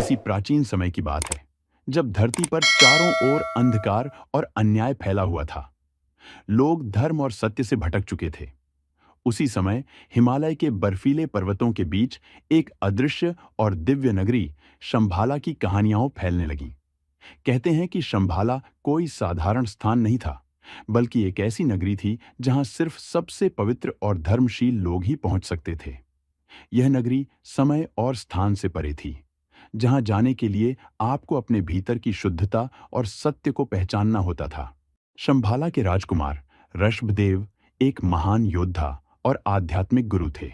किसी प्राचीन समय की बात है, जब धरती पर चारों ओर अंधकार और अन्याय फैला हुआ था। लोग धर्म और सत्य से भटक चुके थे। उसी समय हिमालय के बर्फीले पर्वतों के बीच एक अदृश्य और दिव्य नगरी शंभाला की कहानियां फैलने लगीं। कहते हैं कि शंभाला कोई साधारण स्थान नहीं था, बल्कि एक ऐसी नगरी थी जहां सिर्फ सबसे पवित्र और धर्मशील लोग ही पहुंच सकते थे। यह नगरी समय और स्थान से परे थी, जहां जाने के लिए आपको अपने भीतर की शुद्धता और सत्य को पहचानना होता था। शंभाला के राजकुमार ऋषभदेव एक महान योद्धा और आध्यात्मिक गुरु थे।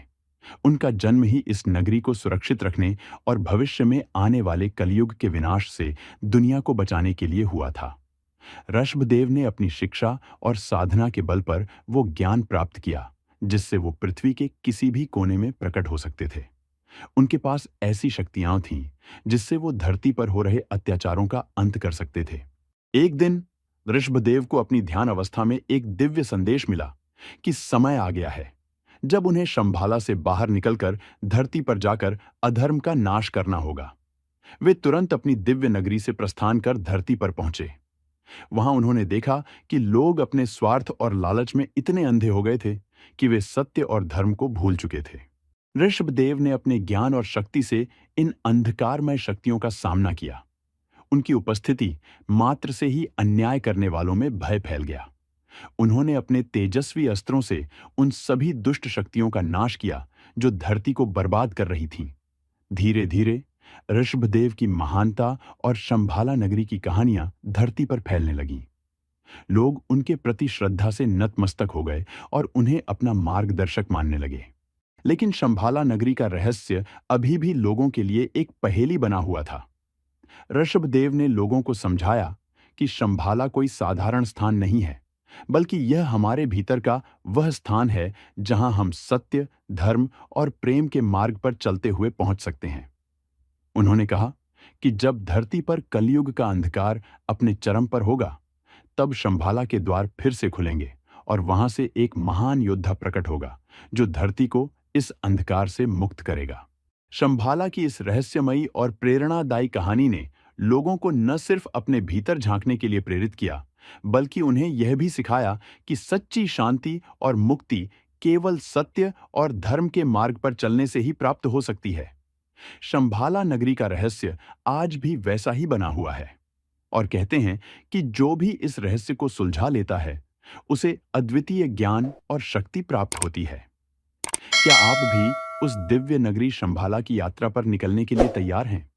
उनका जन्म ही इस नगरी को सुरक्षित रखने और भविष्य में आने वाले कलयुग के विनाश से दुनिया को बचाने के लिए हुआ था। ऋषभदेव ने अपनी शिक्षा और साधना के बल पर वो ज्ञान प्राप्त किया, जिससे वो पृथ्वी के किसी भी कोने में प्रकट हो सकते थे। उनके पास ऐसी शक्तियां थीं जिससे वो धरती पर हो रहे अत्याचारों का अंत कर सकते थे। एक दिन ऋषभदेव को अपनी ध्यान अवस्था में एक दिव्य संदेश मिला कि समय आ गया है, जब उन्हें शंभाला से बाहर निकलकर धरती पर जाकर अधर्म का नाश करना होगा। वे तुरंत अपनी दिव्य नगरी से प्रस्थान कर धरती पर पहुंचे। वहां उन्होंने देखा कि लोग अपने स्वार्थ और लालच में इतने अंधे हो गए थे कि वे सत्य और धर्म को भूल चुके थे। ऋषभदेव ने अपने ज्ञान और शक्ति से इन अंधकारमय शक्तियों का सामना किया। उनकी उपस्थिति मात्र से ही अन्याय करने वालों में भय फैल गया। उन्होंने अपने तेजस्वी अस्त्रों से उन सभी दुष्ट शक्तियों का नाश किया जो धरती को बर्बाद कर रही थीं। धीरे धीरे ऋषभदेव की महानता और शंभाला नगरी की कहानियां धरती पर फैलने लगीं। लोग उनके प्रति श्रद्धा से नतमस्तक हो गए और उन्हें अपना मार्गदर्शक मानने लगे। लेकिन शंभाला नगरी का रहस्य अभी भी लोगों के लिए एक पहेली बना हुआ था। ऋषभदेव ने लोगों को समझाया कि शंभाला कोई साधारण स्थान नहीं है, बल्कि यह हमारे भीतर का वह स्थान है जहां हम सत्य, धर्म और प्रेम के मार्ग पर चलते हुए पहुंच सकते हैं। उन्होंने कहा कि जब धरती पर कलयुग का अंधकार अपने चरम पर होगा, तब शंभाला के द्वार फिर से खुलेंगे और वहां से एक महान योद्धा प्रकट होगा जो धरती को इस अंधकार से मुक्त करेगा। शंभाला की इस रहस्यमयी और प्रेरणादायी कहानी ने लोगों को न सिर्फ अपने भीतर झांकने के लिए प्रेरित किया, बल्कि उन्हें यह भी सिखाया कि सच्ची शांति और मुक्ति केवल सत्य और धर्म के मार्ग पर चलने से ही प्राप्त हो सकती है। शंभाला नगरी का रहस्य आज भी वैसा ही बना हुआ है और कहते हैं कि जो भी इस रहस्य को सुलझा लेता है, उसे अद्वितीय ज्ञान और शक्ति प्राप्त होती है। क्या आप भी उस दिव्य नगरी शंभाला की यात्रा पर निकलने के लिए तैयार हैं?